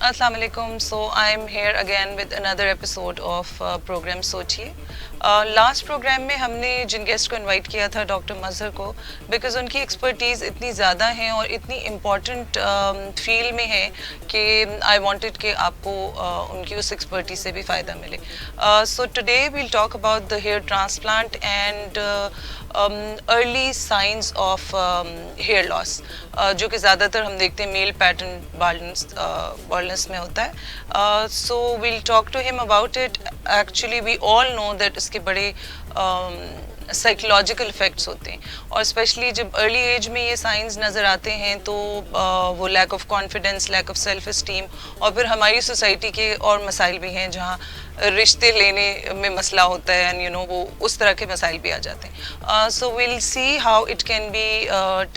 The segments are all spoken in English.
Assalamu alaikum. So I'm here again with another episode of program Sochiye. Last program में हमने जिन guest को invite किया था doctor मजहर को, बिकॉज उनकी एक्सपर्टीज़ इतनी ज़्यादा है और इतनी इम्पॉर्टेंट फील्ड में है कि आई वांटेड कि आपको उनकी उस एक्सपर्टीज से भी फ़ायदा मिले. So today we'll talk about the hair transplant and early science of hair loss, जो कि ज़्यादातर हम देखते हैं मेल पैटर्न बाल्डनेस में होता है. So we'll talk to him about it. Actually we all know that इसके बड़े साइकोलॉजिकल इफ़ेक्ट्स होते हैं, और स्पेशली जब अर्ली एज में ये साइंस नज़र आते हैं तो वो lack of confidence, lack of self esteem, और फिर हमारी सोसाइटी के और मसाइल भी हैं जहाँ रिश्ते लेने में मसला होता है, एंड वो उस तरह के मसाइल भी आ जाते हैं. So will see how it can be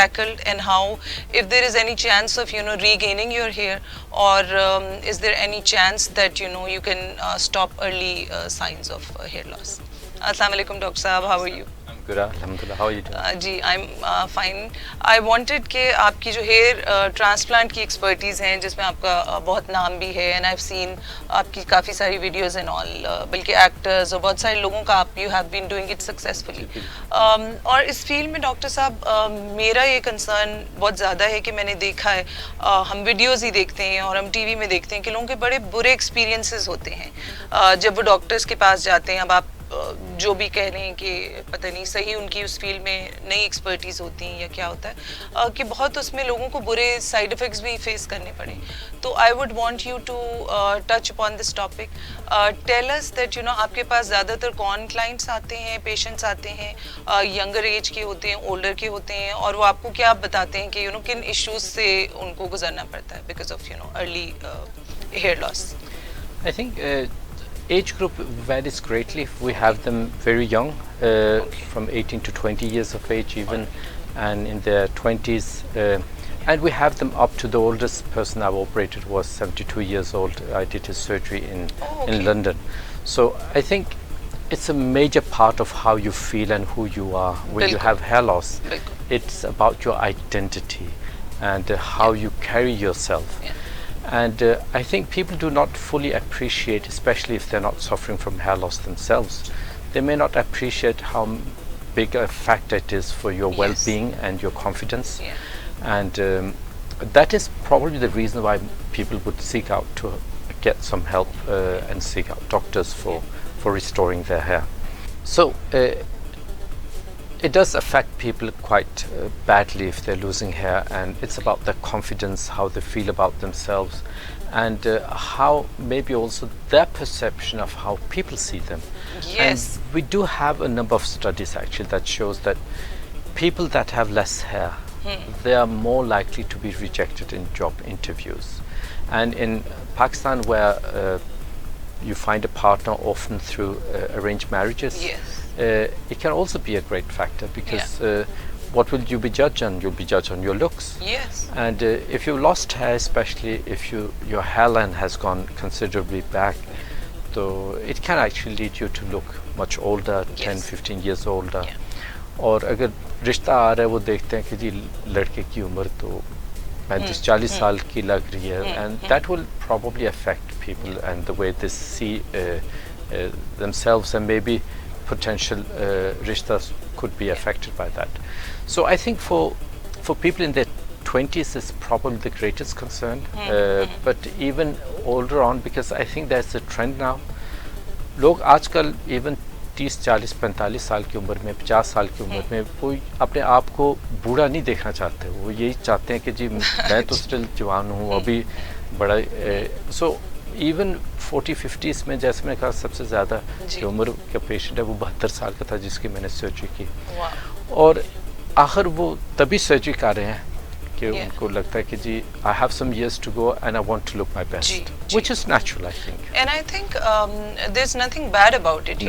tackled and how if there is any chance of regaining your hair, और is there any chance that you can stop early science of hair loss. अस्सलाम वालेकुम doctor साहब, how are you? Good, alhamdulillah. How are you doing? जी I am fine. I wanted कि आपकी जो hair transplant की expertise हैं, जिसमें आपका बहुत नाम भी है, एंड आई हैव सीन आपकी काफ़ी सारी वीडियोस एंड ऑल, बल्कि एक्टर्स और बहुत सारे लोगों का आप you have been doing it successfully. और इस फील्ड में डॉक्टर साहब मेरा ये कंसर्न बहुत ज़्यादा है कि मैंने देखा है, हम वीडियोज़ ही देखते हैं और हम टीवी में देखते हैं कि लोगों के बड़े बुरे एक्सपीरियंसेस होते हैं जब वो डॉक्टर्स के पास जाते हैं. अब आप जो भी कह रहे हैं कि पता नहीं सही उनकी उस फील्ड में नई एक्सपर्टीज़ होती हैं या क्या होता है, कि बहुत उसमें लोगों को बुरे साइड इफ़ेक्ट्स भी फेस करने पड़े. तो I would want you to touch upon this topic. Tell us that आपके पास ज़्यादातर कौन क्लाइंट्स आते हैं, पेशेंट्स आते हैं, यंगर एज के होते हैं, ओल्डर के होते हैं, और वो आपको क्या बताते हैं कि किन इश्यूज़ से उनको गुजरना पड़ता है because of early hair loss. I think age group varies greatly. We have them very young, from 18 to 20 years of age even, and in their 20s. And we have them up to the oldest person I've operated was 72 years old. I did his surgery in London. So I think it's a major part of how you feel and who you are when you have hair loss. It's about your identity and how you carry yourself. And I think people do not fully appreciate, especially if they're not suffering from hair loss themselves, they may not appreciate how big a factor it is for your well-being and your confidence. And that is probably the reason why people would seek out to get some help and seek out doctors for restoring their hair. So it does affect people quite badly if they're losing hair, and it's about their confidence, how they feel about themselves, and how maybe also their perception of how people see them. Yes. And we do have a number of studies actually that shows that people that have less hair, they are more likely to be rejected in job interviews. And in Pakistan, where you find a partner often through arranged marriages, it can also be a great factor, because what will you be judged on? You'll be judged on your looks. Yes. And if you've lost hair, especially if your hairline has gone considerably back, so it can actually lead you to look much older, 10-15 years older. اور اگر رشتہ آ رہا ہے وہ دیکھتے ہیں کہ جی لڑکے کی عمر تو 35-40 سال کی لگ رہی ہے, and that will probably affect people and the way they see themselves, and maybe potential rishtas could be affected by that. So I think for people in their 20s is probably the greatest concern, but even older on, because I think there's a trend now. لوگ آج کل even 30-40-45 سال کی عمر میں, 50 سال کی عمر میں وہ اپنے آپ کو بوڑھا نہیں دیکھنا چاہتے. وہ یہی چاہتے ہیں کہ جی میں تو اسٹل جوان ہوں, ابھی بڑا. سو ایون 40-50s میں, جیسے میں نے کہا سب سے زیادہ جو عمر کا پیشنٹ ہے وہ 72 سال کا تھا جس کی میں نے سرجری کی, اور آخر وہ تبھی سرجری کر رہے ہیں کہ ان کو لگتا ہے کہ جی I have some years to go and I want to look my best, which is natural, I think. And I think there's nothing bad about it,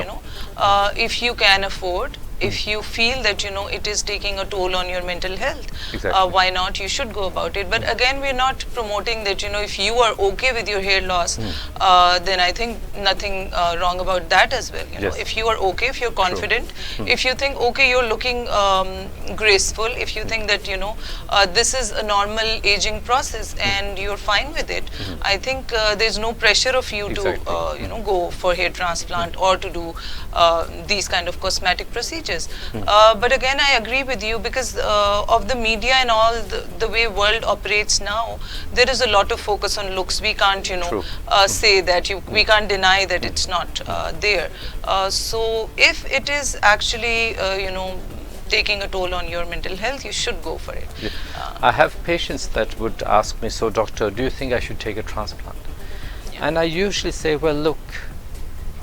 if you can afford If you feel that, you know, it is taking a toll on your mental health, Exactly. why not? You should go about it. But again, we're not promoting that, you know, if you are okay with your hair loss, then I think nothing wrong about that as well. You know, Yes. if you are okay, if you're confident, if you think, okay, you're looking graceful, if you think that, you know, this is a normal aging process and you're fine with it, I think there's no pressure of you Exactly. to, you know, go for hair transplant or to do these kind of cosmetic procedures. But again, I agree with you because of the media and all the way world operates now, there is a lot of focus on looks. We can't, you know, True. say that we can't deny that it's not there. So if it is actually, you know, taking a toll on your mental health, you should go for it. Yeah. I have patients that would ask me, so doctor, do you think I should take a transplant? And I usually say, well, look,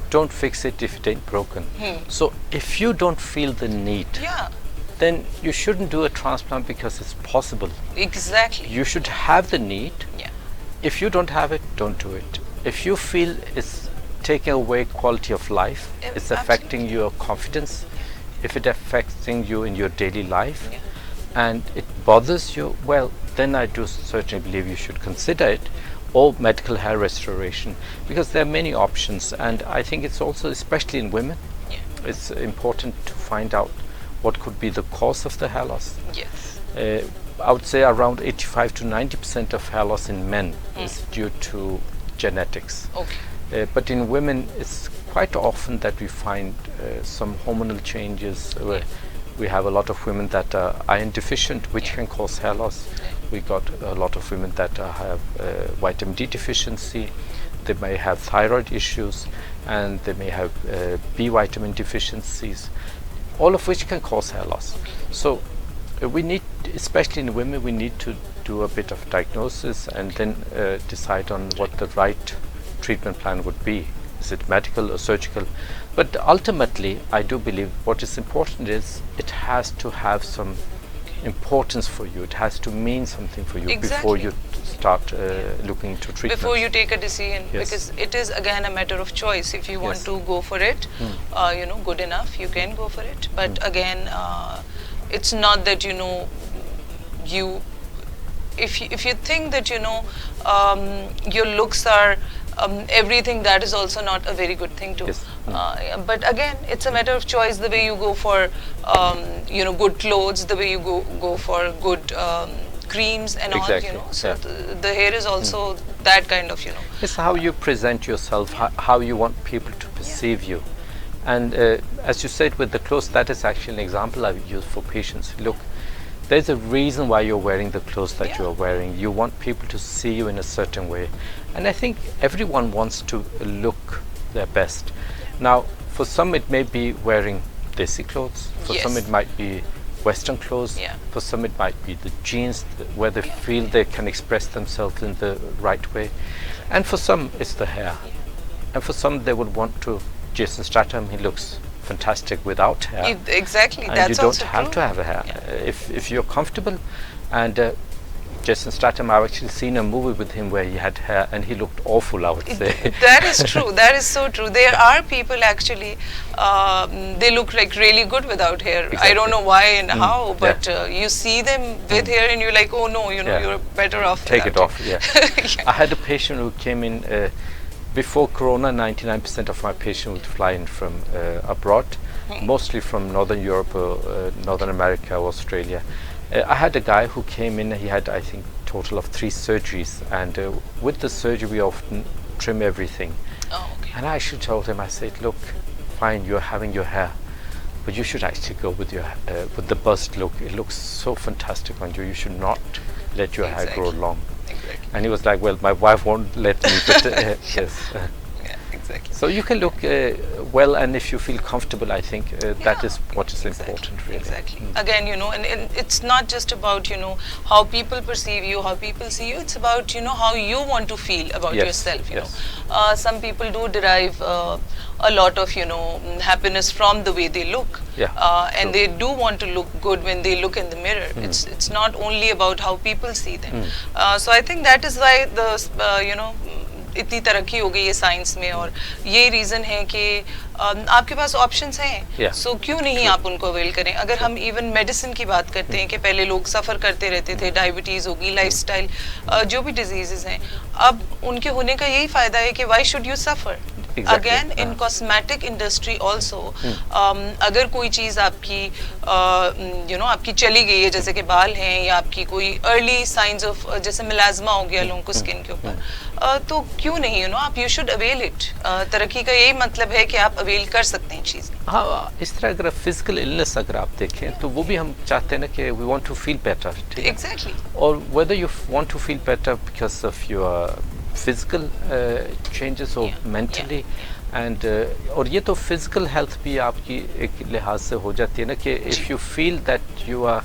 don't fix it if it ain't broken. So if you don't feel the need, Yeah, then you shouldn't do a transplant because it's possible. exactly. You should have the need. Yeah. If you don't have it, don't do it. If you feel it's taking away quality of life, it's affecting your confidence, if it affecting you in your daily life, Yeah. and it bothers you, well, then I do certainly believe you should consider it, or medical hair restoration, because there are many options. And I think it's also, especially in women, Yeah. it's important to find out what could be the cause of the hair loss. Yes. I would say around 85 to 90% of hair loss in men is due to genetics. Okay. But in women, it's quite often that we find some hormonal changes. We have a lot of women that are iron deficient, which can cause hair loss. We got a lot of women that have vitamin D deficiency. They may have thyroid issues, and they may have B vitamin deficiencies, all of which can cause hair loss. So we need, especially in women, we need to do a bit of diagnosis and then decide on what the right treatment plan would be. Is it medical or surgical? But ultimately, I do believe what is important is it has to have some importance for you. It has to mean something for you before Exactly. you start looking into treatment. Before you take a decision, Yes. because it is again a matter of choice. If you want Yes. to go for it, you know, good enough, you can go for it. But again, it's not that, you know, you if you think that, you know, your looks are everything, that is also not a very good thing to. Yes. But again, it's a matter of choice. The way you go for, you know, good clothes, the way you go for good creams and all, Exactly, you know. So yeah. the hair is also that kind of, you know. It's how you present yourself, how you want people to perceive you. And as you said with the clothes, that is actually an example I use for patients. Look, there's a reason why you're wearing the clothes that Yeah. you're wearing. You want people to see you in a certain way. And I think everyone wants to look their best. Now, for some it may be wearing desi clothes. For some Yes. it might be Western clothes. Yeah. For some it might be the jeans where they feel they can express themselves in the right way. And for some it's the hair. And for some they would want to, Jason Statham, he looks fantastic without hair. Exactly. And That's you don't also have true. to have a hair. Yeah. If you're comfortable. And Jason Statham, I've actually seen a movie with him where he had hair and he looked awful, I would say. That is true. That is so true. There are people actually, they look like really good without hair. I Exactly. don't know why and how, yeah. but you see them with hair and you're like, oh no, you know, Yeah. you're better off Take it without off, yeah. I had a patient who came in before Corona. 99% of my patients would fly in from abroad, mostly from Northern Europe, or Northern America, or Australia. I had a guy who came in, he had, I think, total of 3 surgeries, and with the surgery we often trim everything. Oh, okay. And I actually told him, I said, look, fine, you're having your hair, but you should actually go with your with the burst look. It looks so fantastic on you. You should not let your hair grow Exactly. long. Exactly. And he was like, well, my wife won't let me, but yes. Yeah, exactly. So you can look well, and if you feel comfortable, I think that Yeah, is what is exactly, important, really. Exactly. Again, you know, and it's not just about, you know, how people perceive you, how people see you. It's about, you know, how you want to feel about Yes, yourself. You yes. know, some people do derive a lot of, you know, happiness from the way they look. Yeah, And true. they do want to look good when they look in the mirror. It's not only about how people see them. So I think that is why the you know, इतनी तरक्की हो गई है science में, और ये reason है कि आपके पास ऑप्शंस हैं, सो क्यों नहीं आप उनको अवेल करें. अगर हम इवन मेडिसिन की बात करते हैं कि पहले लोग सफ़र करते रहते थे, डायबिटीज़ होगी, लाइफस्टाइल, जो भी डिजीज़ हैं, अब उनके होने का यही फ़ायदा है कि why should you suffer. Again in cosmetic industry also, अगर कोई चीज़ आपकी आपकी चली गई है, जैसे कि बाल हैं, या आपकी कोई अर्ली साइंस ऑफ जैसे मिलाजमा हो गया लोगों को स्किन के ऊपर, तो क्यों नहीं आप यू शुड अवेल इट. तरक्की का यही मतलब है कि आप अवेल कर सकते हैं चीज़. हाँ, इस तरह अगर फिजिकल इलनेस अगर आप देखें तो वो भी हम चाहते हैं ना कि we want to feel better. Exactly. और whether you want to feel better because of your physical changes और मेंटली एंड और ये तो फिजिकल हेल्थ भी आपकी एक लिहाज से हो जाती है ना कि if you feel that you are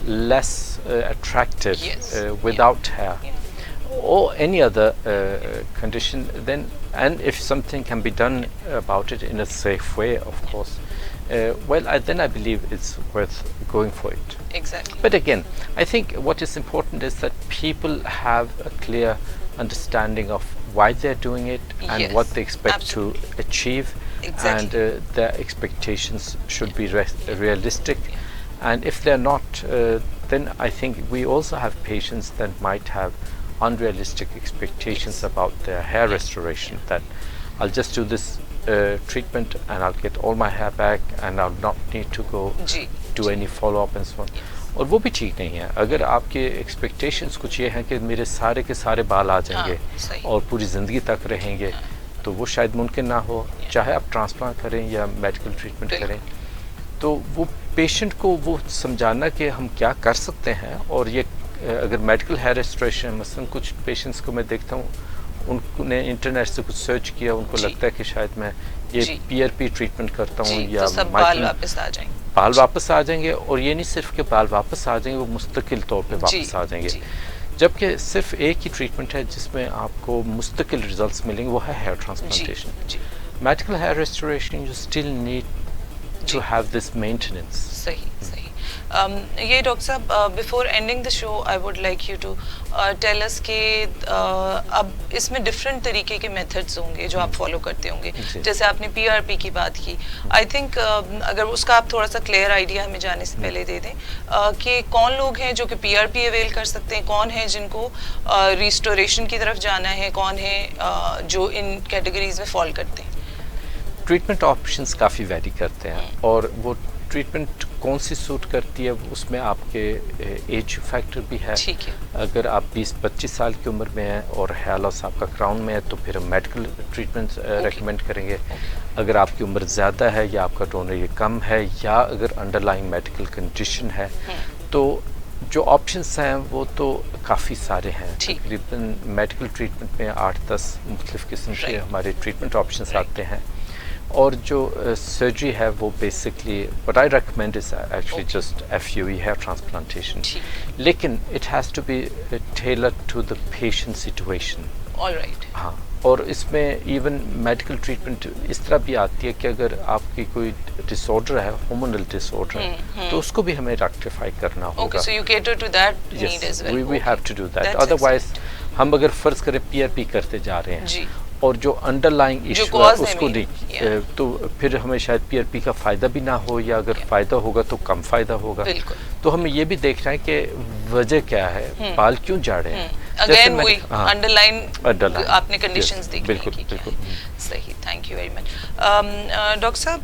less attractive without hair or any other condition, then, and if something can be done about it in a safe way, of course, then I believe it's worth going for it. Exactly. But again, I think what is important is that people have a clear understanding of why they're doing it and what they expect to achieve. Exactly. And their expectations should be realistic, and if they're not, then I think we also have patients that might have unrealistic expectations about their hair restoration, that I'll just do this treatment and I'll get all my hair back and I'll not need to go do any follow-up and so on. और वो भी ठीक नहीं है. अगर आपके expectations कुछ ये हैं कि मेरे सारे के सारे बाल आ जाएंगे और पूरी ज़िंदगी तक रहेंगे, तो वो शायद मुमकिन ना हो, चाहे आप ट्रांसप्लांट करें या मेडिकल ट्रीटमेंट करें. तो वो पेशेंट को वो समझाना कि हम क्या कर सकते हैं. और ये अगर मेडिकल हेयर रेस्टोरेशन, मसलन कुछ पेशेंट्स को मैं देखता हूँ, उन्होंने इंटरनेट से कुछ सर्च किया, उनको लगता है कि शायद मैं ये PRP ट्रीटमेंट करता हूँ या तो बाल वापस आ जाएंगे. बाल वापस आ जाएंगे, और ये नहीं सिर्फ कि बाल वापस आ जाएंगे, वो मुस्तकिल तौर पे वापस आ जाएंगे. जबकि सिर्फ एक ही ट्रीटमेंट है जिसमें आपको मुस्तकिल रिजल्ट्स मिलेंगे, वो है hair transplantation. Medical hair restoration you still need to have this maintenance. सही. ये डॉक्टर साहब, before ending the show I would like you to tell us कि अब इसमें डिफरेंट तरीके के मेथड्स होंगे जो आप फॉलो करते होंगे. जैसे आपने PRP की बात की, आई थिंक अगर उसका आप थोड़ा सा क्लियर आइडिया हमें जाने से पहले दे दें कि कौन लोग हैं जो कि PRP अवेल कर सकते हैं, कौन है जिनको रिस्टोरेशन की तरफ जाना है, कौन है जो इन कैटेगरीज में फॉल करते हैं. ट्रीटमेंट ऑप्शंस काफ़ी वैरी करते हैं, और वो ट्रीटमेंट कौन सी सूट करती है उसमें आपके एज फैक्टर भी है. अगर आप 20-25 साल की उम्र में हैं और हेयर लॉस आपका क्राउन में है, तो फिर हम मेडिकल ट्रीटमेंट रेकमेंड करेंगे. अगर आपकी उम्र ज़्यादा है या आपका टोनर ये कम है, या अगर अंडरलाइंग मेडिकल कंडीशन है, तो जो ऑप्शंस हैं वो तो काफ़ी सारे हैं. तकरीबन मेडिकल ट्रीटमेंट में 8-10 मुख्तलिफ किस्म के हमारे ट्रीटमेंट ऑप्शंस आते हैं. और जो सर्जरी है वो basically what I recommend is actually just FUE hair transplantation, लेकिन it has to be tailored to the patient situation. Alright. हाँ, और इसमें इवन मेडिकल ट्रीटमेंट इस तरह भी आती है कि अगर आपकी कोई डिसऑर्डर है, हार्मोनल डिसऑर्डर है, तो उसको भी हमें रेक्टिफाई करना होगा. Okay, so you cater to that need as well. We have to do that. Otherwise हम अगर फ़र्ज़ करें PRP करते जा रहे हैं और जो अंडरलाइंग इशू है उसको नहीं, तो फिर हमें शायद PRP का फ़ायदा भी ना हो, या अगर फ़ायदा होगा तो कम फ़ायदा होगा. तो हमें ये भी देखना है कि वजह क्या है, बाल क्यों जा रहे हैं. अगेन वही अंडरलाइन आपने कंडीशंस देखी. बिल्कुल. सही. Thank you very much. Doctor साहब,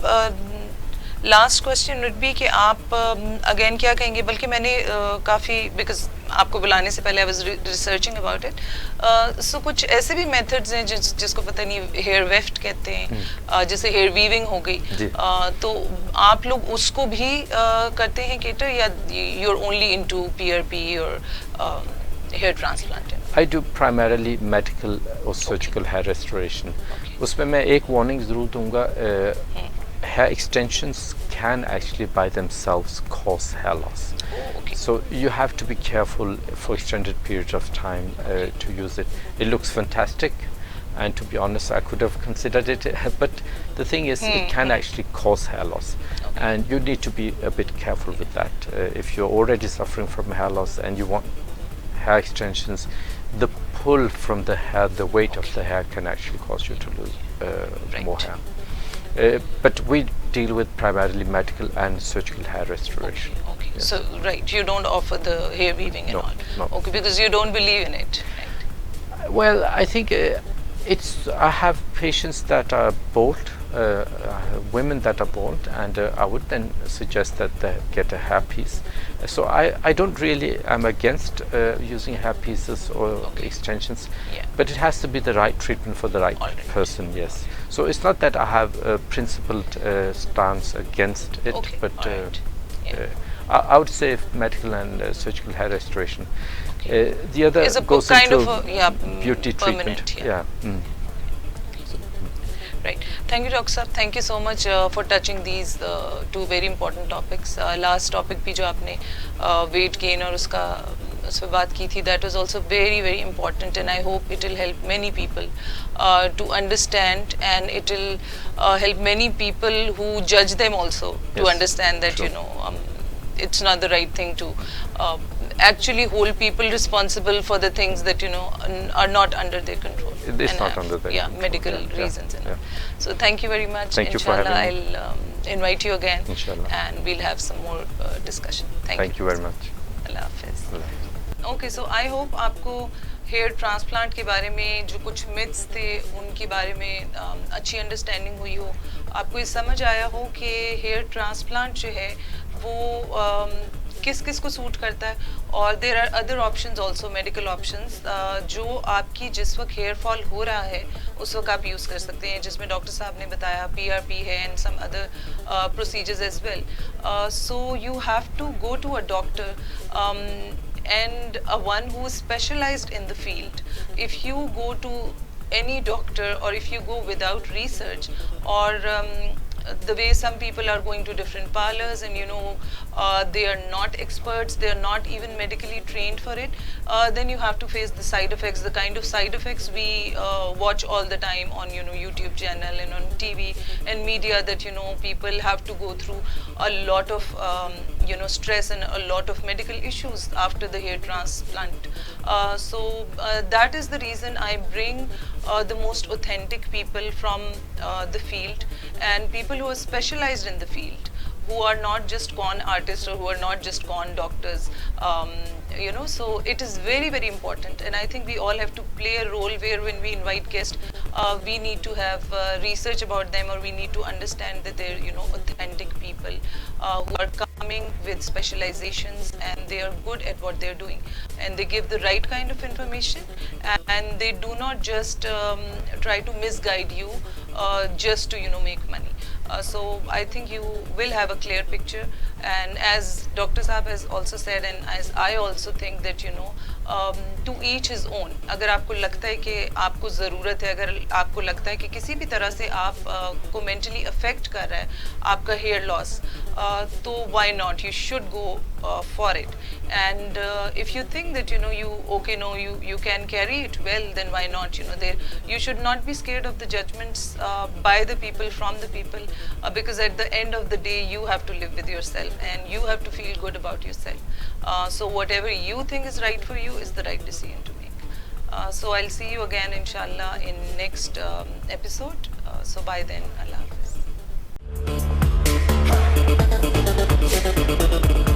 लास्ट क्वेश्चन वुड बी कि आप अगेन क्या कहेंगे, बल्कि मैंने काफ़ी, बिकॉज आपको बुलाने से पहले I was researching about it, so कुछ ऐसे भी मेथड्स हैं जिसको पता नहीं हेयर वेफ्ट कहते हैं, जैसे हेयर वीविंग हो गई, तो आप लोग उसको भी करते हैं केटर, या you are only into PRP और hair transplant? I do primarily medical और सर्जिकल हेयर रेस्टोरेशन. उसमें मैं एक वार्निंग ज़रूर दूंगा, hair extensions can actually by themselves cause hair loss. So you have to be careful for extended periods of time to use it. It looks fantastic, and to be honest I could have considered it, but the thing is it can actually cause hair loss, and you need to be a bit careful with that. If you're already suffering from hair loss and you want hair extensions, the pull from the hair, the weight of the hair can actually cause you to lose more Right. hair. But we deal with primarily medical and surgical hair restoration. Okay. Yes. So right, you don't offer the hair weaving and No, all. no. Okay, because you don't believe in it. Right? Well, I think I have patients that are bald, women that are bald, and I would then suggest that they get a hair piece. So I don't really, I'm against using hair pieces or extensions, Yeah. but it has to be the right treatment for the right All right. person, yes. So it's not that I have a principled stance against it, Okay, but all right. Yeah. I would say medical and surgical hair restoration. The other Is a goes kind into of a beauty permanent, treatment. yeah. Mm. Right. Thank you, Dr. Saab. Thank you so much for touching these two very important topics. Last topic भी जो आपने weight gain और उसका उस पर बात की थी, that was also very very important, and I hope it will help many people to understand, and it will help many people who judge them also to Yes, understand that true. you know it's not the right thing to actually hold people responsible for the things that you know are not under their control. It's and not have, under their yeah, control, medical yeah, reasons. And yeah. all. So thank you very much. Thank you for Inshallah, having me. I'll invite you again, Inshallah. and we'll have some more discussion. Thank you very much. Allah Hafiz. Allah Hafiz. Okay so I hope आपको hair transplant के बारे में जो कुछ myths थे उनके बारे में अच्छी अंडरस्टैंडिंग हुई हो, आपको ये समझ आया हो कि हेयर ट्रांसप्लांट जो है वो किस किस को सूट करता है, और there are other options also, medical options जो आपकी जिस वक्त हेयर फॉल हो रहा है उस वक्त आप यूज़ कर सकते हैं, जिसमें डॉक्टर साहब ने बताया PRP है and some other procedures as well. So you have to go to a doctor and one who is specialized in the field. If you go to any doctor, or if you go without research, or the way some people are going to different parlors and you know they are not experts, they are not even medically trained for it, then you have to face the side effects, the kind of side effects we watch all the time on you know YouTube channel and on TV and media, that you know people have to go through a lot of you know stress and a lot of medical issues after the hair transplant. So that is the reason I bring the most authentic people from the field, and people who are specialized in the field, who are not just con artists or who are not just con doctors. You know, so it is very very important, and I think we all have to play a role where when we invite guests, we need to have research about them, or we need to understand that they're you know authentic people who are coming with specializations and they are good at what they're doing, and they give the right kind of information, and they do not just try to misguide you just to you know make money. So I think you will have a clear picture, and as Dr. Saab has also said, and as I also think that you know to each his own. अगर आपको लगता है कि आपको ज़रूरत है, अगर आपको लगता है कि किसी भी तरह से आप को mentally affect कर रहा है आपका hair loss, तो why not? You should go for it. And if you think that you know you can carry it well, then why not? You know, you should not be scared of the judgments by the people, from the people, because at the end of the day you have to live with yourself and you have to feel good about yourself. So whatever you think is right for you is the right decision to make. So I'll see you again inshallah in next episode. So by then, Allah Hafiz.